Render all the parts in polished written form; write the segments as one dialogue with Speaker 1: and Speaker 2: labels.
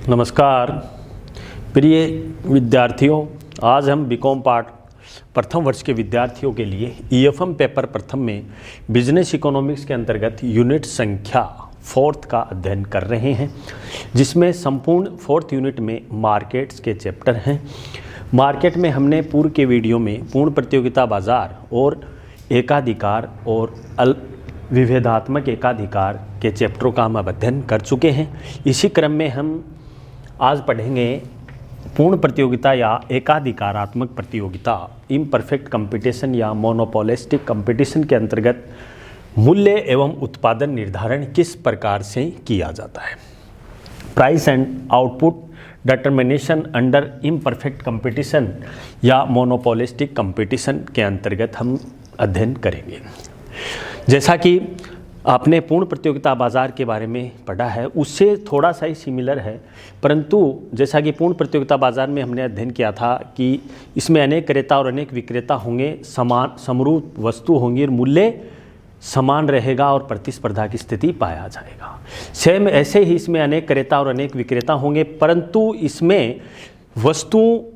Speaker 1: नमस्कार प्रिय विद्यार्थियों, आज हम बीकॉम पार्ट प्रथम वर्ष के विद्यार्थियों के लिए ईएफएम पेपर प्रथम में बिजनेस इकोनॉमिक्स के अंतर्गत यूनिट संख्या 4 का अध्ययन कर रहे हैं, जिसमें संपूर्ण 4th यूनिट में मार्केट्स के चैप्टर हैं। मार्केट में हमने पूर्व के वीडियो में पूर्ण प्रतियोगिता बाजार और एकाधिकार और विभेदात्मक एकाधिकार के चैप्टरों का हम अध्ययन कर चुके हैं। इसी क्रम में हम आज पढ़ेंगे पूर्ण प्रतियोगिता या एकाधिकारात्मक प्रतियोगिता, इम्परफेक्ट कंपटीशन या मोनोपोलिस्टिक कंपटीशन के अंतर्गत मूल्य एवं उत्पादन निर्धारण किस प्रकार से किया जाता है। Price and output determination under imperfect competition या मोनोपोलिस्टिक कंपटीशन के अंतर्गत हम अध्ययन करेंगे। जैसा कि आपने पूर्ण प्रतियोगिता बाजार के बारे में पढ़ा है, उससे थोड़ा सा ही सिमिलर है, परंतु जैसा कि पूर्ण प्रतियोगिता बाजार में हमने अध्ययन किया था कि इसमें अनेक क्रेता और अनेक विक्रेता होंगे, समान समरूप वस्तु होंगी और मूल्य समान रहेगा और प्रतिस्पर्धा की स्थिति पाया जाएगा। सेम ऐसे ही इसमें अनेक क्रेता और अनेक विक्रेता होंगे, परंतु इसमें वस्तु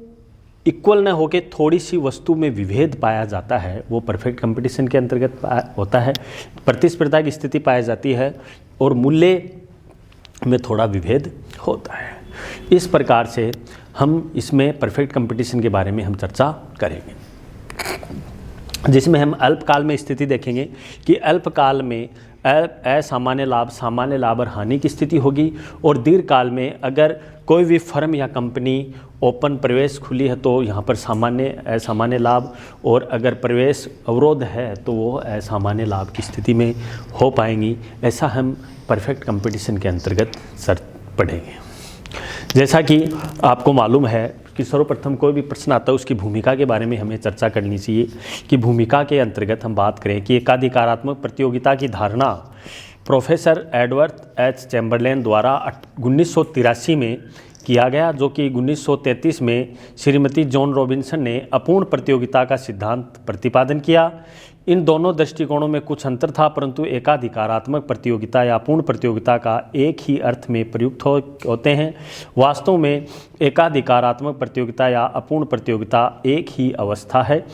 Speaker 1: इक्वल न होकर थोड़ी सी वस्तु में विभेद पाया जाता है, वो परफेक्ट कंपटीशन के अंतर्गत होता है। प्रतिस्पर्धा की स्थिति पाई जाती है और मूल्य में थोड़ा विभेद होता है। इस प्रकार से हम इसमें परफेक्ट कंपटीशन के बारे में हम चर्चा करेंगे, जिसमें हम अल्पकाल में स्थिति देखेंगे कि अल्पकाल में असामान्य लाभ, सामान्य लाभ और हानि की स्थिति होगी, और दीर्घकाल में अगर कोई भी फर्म या कंपनी ओपन प्रवेश खुली है तो यहाँ पर सामान्य असामान्य लाभ, और अगर प्रवेश अवरोध है तो वो असामान्य लाभ की स्थिति में हो पाएंगी। ऐसा हम परफेक्ट कंपटीशन के अंतर्गत पढ़ेंगे। जैसा कि आपको मालूम है कि सर्वप्रथम कोई भी प्रश्न आता है उसकी भूमिका के बारे में हमें चर्चा करनी चाहिए कि भूमिका के अंतर्गत हम बात करें कि एकाधिकारात्मक प्रतियोगिता की धारणा प्रोफेसर एडवर्ड एच चैम्बरलेन द्वारा 1983 में किया गया, जो कि 1933 में श्रीमती जॉन रॉबिन्सन ने अपूर्ण प्रतियोगिता का सिद्धांत प्रतिपादन किया। इन दोनों दृष्टिकोणों में कुछ अंतर था, परंतु एकाधिकारात्मक प्रतियोगिता या पूर्ण प्रतियोगिता का एक ही अर्थ में प्रयुक्त होते हैं। वास्तव में एकाधिकारात्मक प्रतियोगिता या अपूर्ण प्रतियोगिता एक ही अवस्था है।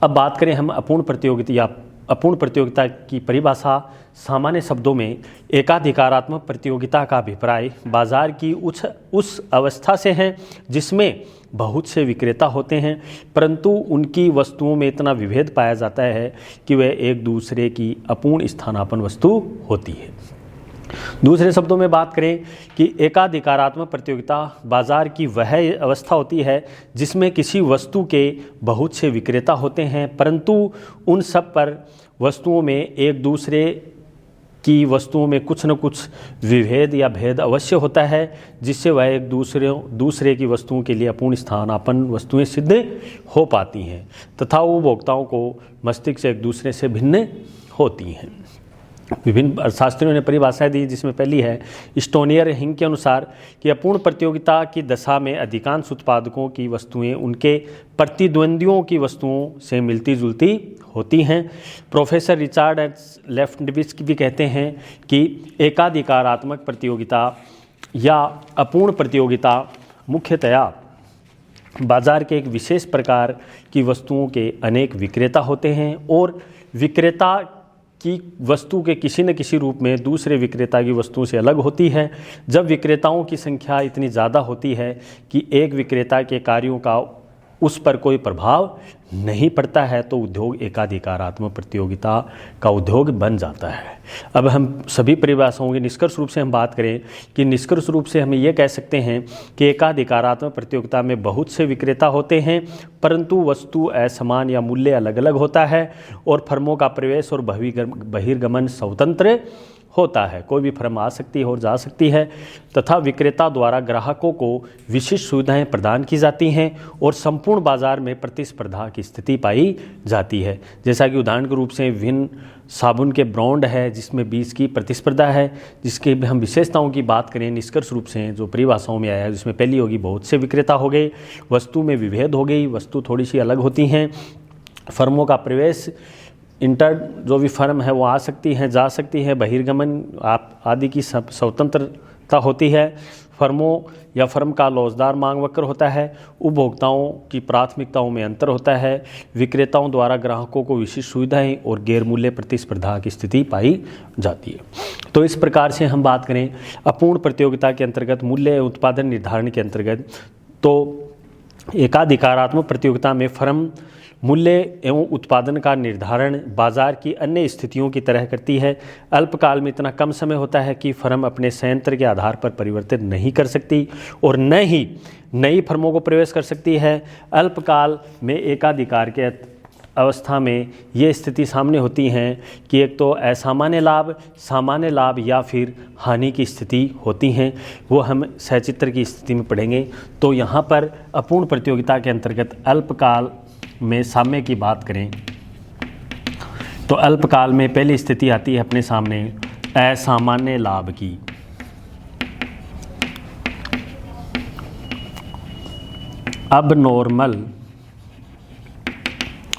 Speaker 1: अब बात करें हम अपूर्ण प्रतियोगिता या अपूर्ण प्रतियोगिता की परिभाषा। सामान्य शब्दों में एकाधिकारात्मक प्रतियोगिता का अभिप्राय बाजार की उस अवस्था से है जिसमें बहुत से विक्रेता होते हैं, परंतु उनकी वस्तुओं में इतना विभेद पाया जाता है कि वह एक दूसरे की अपूर्ण स्थानापन्न वस्तु होती है। दूसरे शब्दों में बात करें कि एकाधिकारात्मक प्रतियोगिता बाजार की वह अवस्था होती है जिसमें किसी वस्तु के बहुत से विक्रेता होते हैं, परंतु उन सब पर वस्तुओं में एक दूसरे की वस्तुओं में कुछ न कुछ विभेद या भेद अवश्य होता है, जिससे वह एक दूसरे की वस्तुओं के लिए अपूर्ण स्थानापन्न वस्तुएं सिद्ध हो पाती हैं तथा उपभोक्ताओं को मस्तिष्क से एक दूसरे से भिन्न होती हैं। विभिन्न अर्थशास्त्रियों ने परिभाषाएं दी, जिसमें पहली है स्टोनियर हिंग के अनुसार कि अपूर्ण प्रतियोगिता की दशा में अधिकांश उत्पादकों की वस्तुएं उनके प्रतिद्वंदियों की वस्तुओं से मिलती जुलती होती हैं। प्रोफेसर रिचार्ड एच लेफ्टविट्ज भी कहते हैं कि एकाधिकारात्मक प्रतियोगिता या अपूर्ण प्रतियोगिता मुख्यतया बाजार के एक विशेष प्रकार की वस्तुओं के अनेक विक्रेता होते हैं और विक्रेता की वस्तु के किसी न किसी रूप में दूसरे विक्रेता की वस्तुओं से अलग होती है। जब विक्रेताओं की संख्या इतनी ज़्यादा होती है कि एक विक्रेता के कार्यों का उस पर कोई प्रभाव नहीं पड़ता है तो उद्योग एकाधिकारात्मक प्रतियोगिता का उद्योग बन जाता है। अब हम सभी परिभाषाओं के निष्कर्ष रूप से हम बात करें कि निष्कर्ष रूप से हम ये कह सकते हैं कि एकाधिकारात्मक प्रतियोगिता में बहुत से विक्रेता होते हैं, परंतु वस्तु असमान या मूल्य अलग अलग होता है और फर्मों का प्रवेश और बहिर्गमन स्वतंत्र होता है। कोई भी फर्म आ सकती है और जा सकती है तथा विक्रेता द्वारा ग्राहकों को विशिष्ट सुविधाएं प्रदान की जाती हैं और संपूर्ण बाजार में प्रतिस्पर्धा की स्थिति पाई जाती है। जैसा कि उदाहरण के रूप से विभिन्न साबुन के ब्रांड है जिसमें बीच की प्रतिस्पर्धा है, जिसके हम विशेषताओं की बात करें निष्कर्ष रूप से जो परिभाषाओं में आया है, जिसमें पहली होगी बहुत से विक्रेता हो गए, वस्तु में विभेद हो गई, वस्तु थोड़ी सी अलग होती हैं, फर्मों का प्रवेश इंटर जो भी फर्म है वो आ सकती हैं जा सकती है, बहिर्गमन आप आदि की सब स्वतंत्रता होती है, फर्मों या फर्म का लौजदार मांग वक्र होता है। उपभोक्ताओं की प्राथमिकताओं में अंतर होता है। विक्रेताओं द्वारा ग्राहकों को विशिष्ट सुविधाएं और गैर मूल्य प्रतिस्पर्धा की स्थिति पाई जाती है। तो इस प्रकार से हम बात करें अपूर्ण प्रतियोगिता के अंतर्गत मूल्य एवं उत्पादन निर्धारण के अंतर्गत, तो एकाधिकारात्मक प्रतियोगिता में फर्म मूल्य एवं उत्पादन का निर्धारण बाजार की अन्य स्थितियों की तरह करती है। अल्पकाल में इतना कम समय होता है कि फर्म अपने संयंत्र के आधार पर परिवर्तित नहीं कर सकती और न ही नई फर्मों को प्रवेश कर सकती है। अल्पकाल में एकाधिकार के अवस्था में ये स्थिति सामने होती हैं कि एक तो असामान्य लाभ, सामान्य लाभ या फिर हानि की स्थिति होती हैं। वो हम सहचित्र की स्थिति में पढ़ेंगे। तो यहाँ पर अपूर्ण प्रतियोगिता के अंतर्गत अल्पकाल में साम्य की बात करें तो अल्पकाल में पहली स्थिति आती है अपने सामने असामान्य लाभ की। अब नॉर्मल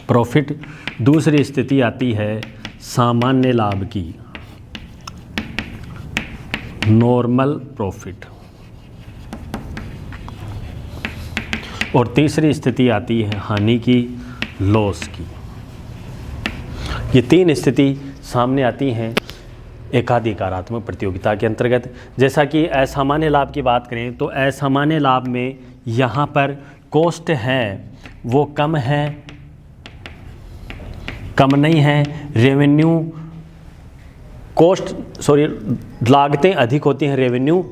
Speaker 1: प्रॉफिट। दूसरी स्थिति आती है सामान्य लाभ की, नॉर्मल प्रॉफिट। और तीसरी स्थिति आती है हानि की, लॉस की। ये तीन स्थिति सामने आती हैं एकाधिकारात्मक प्रतियोगिता के अंतर्गत। जैसा कि असामान्य लाभ की बात करें तो असामान्य लाभ में यहाँ पर कॉस्ट है वो कम है, कम नहीं है। रेवेन्यू लागतें अधिक होती हैं, रेवेन्यू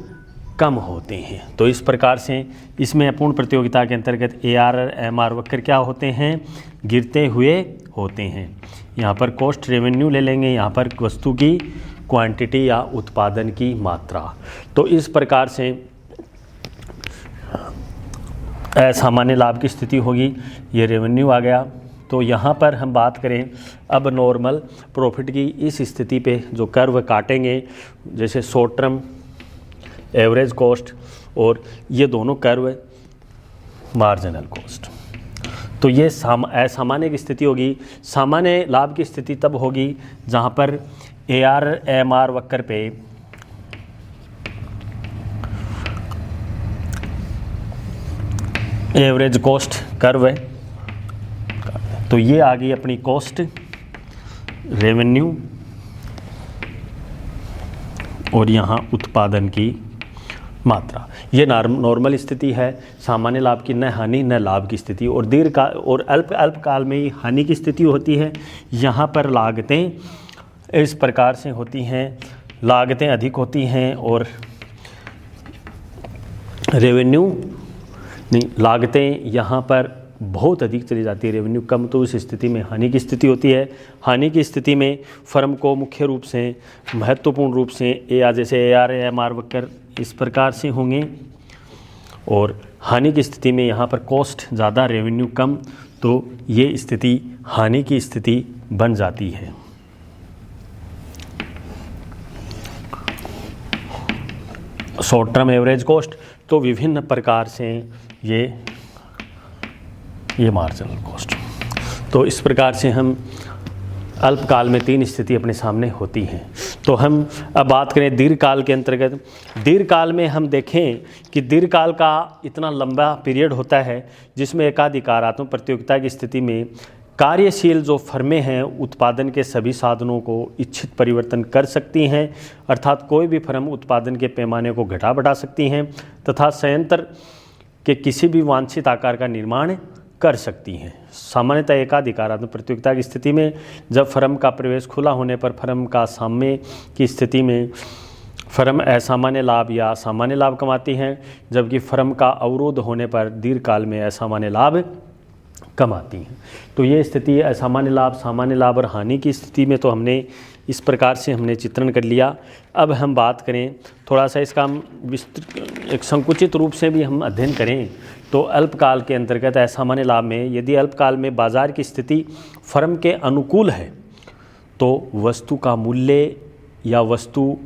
Speaker 1: कम होते हैं। तो इस प्रकार से इसमें अपूर्ण प्रतियोगिता के अंतर्गत AR और MR वक्र क्या होते हैं, गिरते हुए होते हैं। यहाँ पर कॉस्ट रेवेन्यू ले लेंगे, यहाँ पर वस्तु की क्वांटिटी या उत्पादन की मात्रा। तो इस प्रकार से असामान्य लाभ की स्थिति होगी, ये रेवेन्यू आ गया। तो यहाँ पर हम बात करें अब नॉर्मल प्रॉफिट की, इस स्थिति पे जो कर्व काटेंगे जैसे शॉर्ट टर्म एवरेज कॉस्ट और ये दोनों कर्व मार्जिनल कॉस्ट। तो ये असामान्य की स्थिति होगी। सामान्य लाभ की स्थिति तब होगी जहाँ पर AR MR वक्र पे एवरेज कॉस्ट कर्व है। तो ये आ गई अपनी कॉस्ट, रेवेन्यू और यहाँ उत्पादन की मात्रा। ये नॉर्मल स्थिति है, सामान्य लाभ की न हानि न लाभ की स्थिति। और दीर्घकाल और अल्पकाल में ही हानि की स्थिति होती है। यहाँ पर लागतें इस प्रकार से होती हैं, लागतें अधिक होती हैं और रेवेन्यू नहीं, लागतें यहाँ पर बहुत अधिक चली जाती है, रेवेन्यू कम। तो उस स्थिति में हानि की स्थिति होती है। हानि की स्थिति में फर्म को मुख्य रूप से महत्वपूर्ण रूप से जैसे AR MR वक्र इस प्रकार से होंगे और हानि की स्थिति में यहाँ पर कॉस्ट ज़्यादा, रेवेन्यू कम। तो ये स्थिति हानि की स्थिति बन जाती है। शॉर्ट टर्म एवरेज कॉस्ट, तो विभिन्न प्रकार से ये मार्जिनल कॉस्ट। तो इस प्रकार से हम अल्पकाल में तीन स्थिति अपने सामने होती हैं। तो हम अब बात करें दीर्घकाल के अंतर्गत। दीर्घकाल में हम देखें कि दीर्घकाल का इतना लंबा पीरियड होता है जिसमें एकाधिकारात्मक प्रतियोगिता की स्थिति में कार्यशील जो फर्में हैं उत्पादन के सभी साधनों को इच्छित परिवर्तन कर सकती हैं, अर्थात कोई भी फर्म उत्पादन के पैमाने को घटा बढ़ा सकती हैं तथा संयंत्र के किसी भी वांछित आकार का निर्माण कर सकती हैं। सामान्यतः एकाधिकारात्मक प्रतियोगिता की स्थिति में जब फर्म का प्रवेश खुला होने पर फर्म का साम्य की स्थिति में फर्म असामान्य लाभ या सामान्य लाभ कमाती हैं, जबकि फर्म का अवरोध होने पर दीर्घकाल में असामान्य लाभ कमाती हैं। तो ये स्थिति असामान्य लाभ, सामान्य लाभ और हानि की स्थिति में तो हमने इस प्रकार से हमने चित्रण कर लिया। अब हम बात करें थोड़ा सा इसका एक संकुचित रूप से भी हम अध्ययन करें तो अल्पकाल के अंतर्गत असामान्य लाभ में यदि अल्पकाल में बाजार की स्थिति फर्म के अनुकूल है तो वस्तु का मूल्य या वस्तु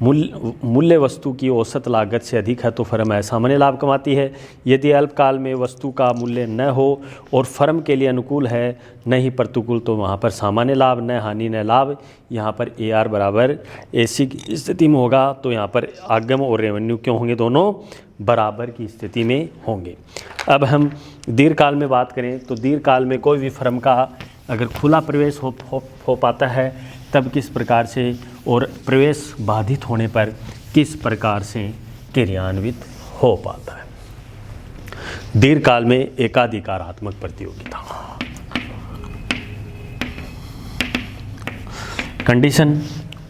Speaker 1: मूल्य वस्तु की औसत लागत से अधिक है तो फर्म असामान्य लाभ कमाती है। यदि अल्पकाल में वस्तु का मूल्य न हो और फर्म के लिए अनुकूल है न ही प्रतिकूल तो वहाँ पर सामान्य लाभ, न हानि न लाभ। यहाँ पर AR बराबर AC की स्थिति में होगा तो यहाँ पर आगम और रेवेन्यू क्यों होंगे, दोनों बराबर की स्थिति में होंगे। अब हम दीर्घकाल में बात करें तो दीर्घकाल में कोई भी फर्म का अगर खुला प्रवेश हो पाता है तब किस प्रकार से और प्रवेश बाधित होने पर किस प्रकार से क्रियान्वित हो पाता है। दीर्घकाल में एकाधिकारात्मक प्रतियोगिता। कंडीशन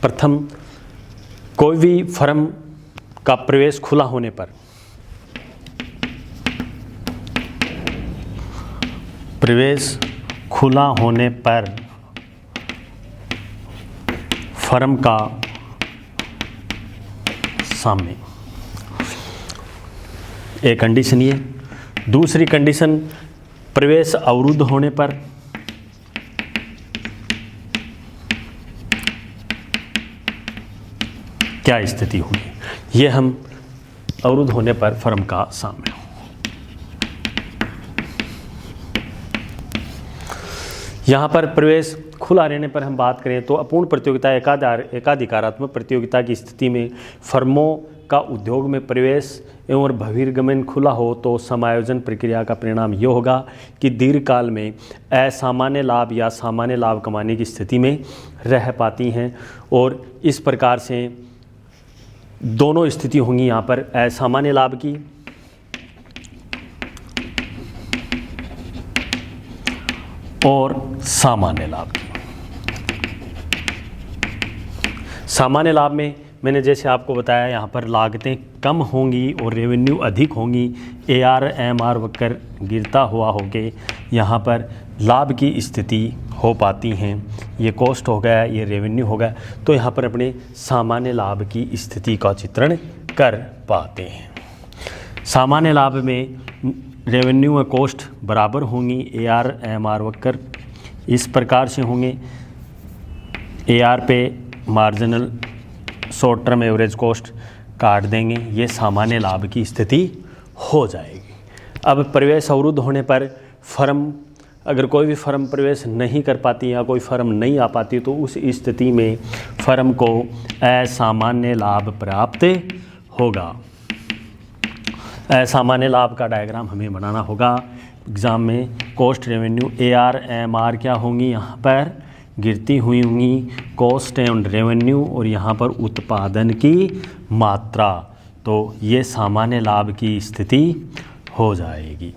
Speaker 1: प्रथम, कोई भी फर्म का प्रवेश खुला होने पर फर्म का सामने, एक कंडीशन ये। दूसरी कंडीशन, प्रवेश अवरुद्ध होने पर क्या स्थिति होगी, ये हम अवरुद्ध होने पर फर्म का सामने हो। यहाँ पर प्रवेश खुला रहने पर हम बात करें तो अपूर्ण प्रतियोगिता एकाधिकारात्मक प्रतियोगिता की स्थिति में फर्मों का उद्योग में प्रवेश एवं बहिर्गमन खुला हो तो समायोजन प्रक्रिया का परिणाम ये होगा कि दीर्घकाल में असामान्य लाभ या सामान्य लाभ कमाने की स्थिति में रह पाती हैं। और इस प्रकार से दोनों स्थिति होंगी यहाँ पर असामान्य लाभ की और सामान्य लाभ की। सामान्य लाभ में मैंने जैसे आपको बताया यहाँ पर लागतें कम होंगी और रेवेन्यू अधिक होंगी। AR-MR वक्र गिरता हुआ होके यहाँ पर लाभ की स्थिति हो पाती हैं। ये कॉस्ट हो गया, ये रेवेन्यू हो गया, तो यहाँ पर अपने सामान्य लाभ की स्थिति का चित्रण कर पाते हैं। सामान्य लाभ में रेवेन्यू और कॉस्ट बराबर होंगी। AR-MR वक्र इस प्रकार से होंगे। AR पे marginal short term average cost काट देंगे, ये सामान्य लाभ की स्थिति हो जाएगी। अब प्रवेश अवरुद्ध होने पर फर्म, अगर कोई भी फर्म प्रवेश नहीं कर पाती या कोई फर्म नहीं आ पाती तो उस स्थिति में फर्म को असामान्य लाभ प्राप्त होगा। असामान्य लाभ का डायग्राम हमें बनाना होगा एग्ज़ाम में। कॉस्ट रेवेन्यू AR-MR क्या होंगी, यहाँ पर गिरती हुई होंगी कॉस्ट एंड रेवेन्यू और यहाँ पर उत्पादन की मात्रा, तो ये सामान्य लाभ की स्थिति हो जाएगी।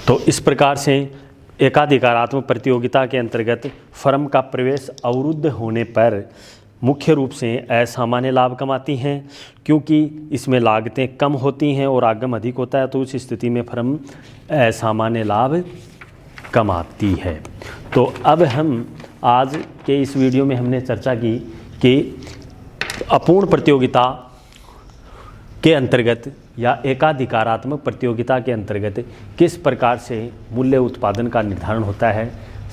Speaker 1: तो इस प्रकार से एकाधिकारात्मक प्रतियोगिता के अंतर्गत फर्म का प्रवेश अवरुद्ध होने पर मुख्य रूप से असामान्य लाभ कमाती हैं, क्योंकि इसमें लागतें कम होती हैं और आगम अधिक होता है, तो उस स्थिति में फर्म असामान्य लाभ कमाती है। तो अब हम आज के इस वीडियो में हमने चर्चा की कि अपूर्ण प्रतियोगिता के अंतर्गत या एकाधिकारात्मक प्रतियोगिता के अंतर्गत किस प्रकार से मूल्य उत्पादन का निर्धारण होता है।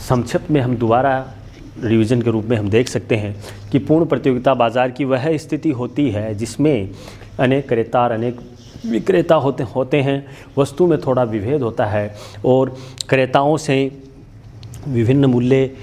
Speaker 1: संक्षिप्त में हम दोबारा रिवीजन के रूप में हम देख सकते हैं कि पूर्ण प्रतियोगिता बाजार की वह स्थिति होती है जिसमें अनेक क्रेता और अनेक विक्रेता होते हैं, वस्तु में थोड़ा विभेद होता है और क्रेताओं से विभिन्न मूल्य,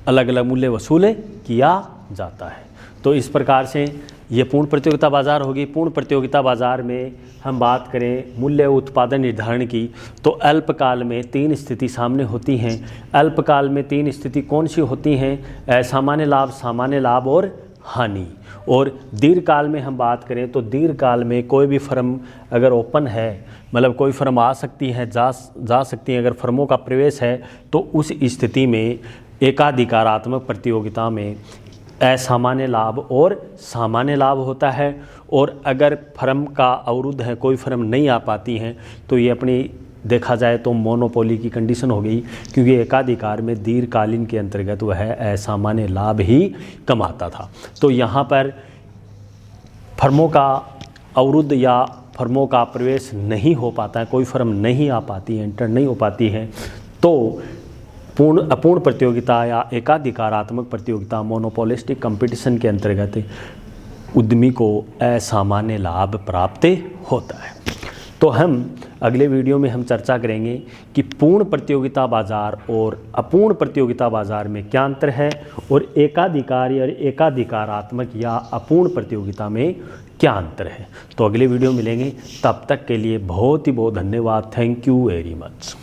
Speaker 1: अलग अलग मूल्य वसूल किया जाता है। तो इस प्रकार से ये पूर्ण प्रतियोगिता बाजार होगी। पूर्ण प्रतियोगिता बाजार में हम बात करें मूल्य उत्पादन निर्धारण की तो अल्पकाल में 3 स्थिति सामने होती हैं। अल्पकाल में 3 स्थिति कौन सी होती हैं, असामान्य लाभ, सामान्य लाभ और हानि। और दीर्घकाल में हम बात करें तो दीर्घकाल में कोई भी फर्म अगर ओपन है, मतलब कोई फर्म आ सकती है, जा सकती है, अगर फर्मों का प्रवेश है तो उस स्थिति में एकाधिकारात्मक प्रतियोगिता में असामान्य लाभ और सामान्य लाभ होता है। और अगर फर्म का अवरुद्ध है, कोई फर्म नहीं आ पाती हैं, तो ये अपनी देखा जाए तो मोनोपोली की कंडीशन हो गई, क्योंकि एकाधिकार में दीर्घकालीन के अंतर्गत वह असामान्य लाभ ही कमाता था। तो यहाँ पर फर्मों का अवरुद्ध या फर्मों का प्रवेश नहीं हो पाता है, कोई फर्म नहीं आ पाती है, एंटर नहीं हो पाती है, तो अपूर्ण प्रतियोगिता या एकाधिकारात्मक प्रतियोगिता मोनोपोलिस्टिक कंपटीशन के अंतर्गत उद्यमी को असामान्य लाभ प्राप्त होता है। तो हम अगले वीडियो में हम चर्चा करेंगे कि पूर्ण प्रतियोगिता बाज़ार और अपूर्ण प्रतियोगिता बाज़ार में क्या अंतर है और एकाधिकारी और एकाधिकारात्मक या अपूर्ण प्रतियोगिता में क्या अंतर है। तो अगले वीडियो मिलेंगे, तब तक के लिए बहुत ही बहुत धन्यवाद। Thank you very much.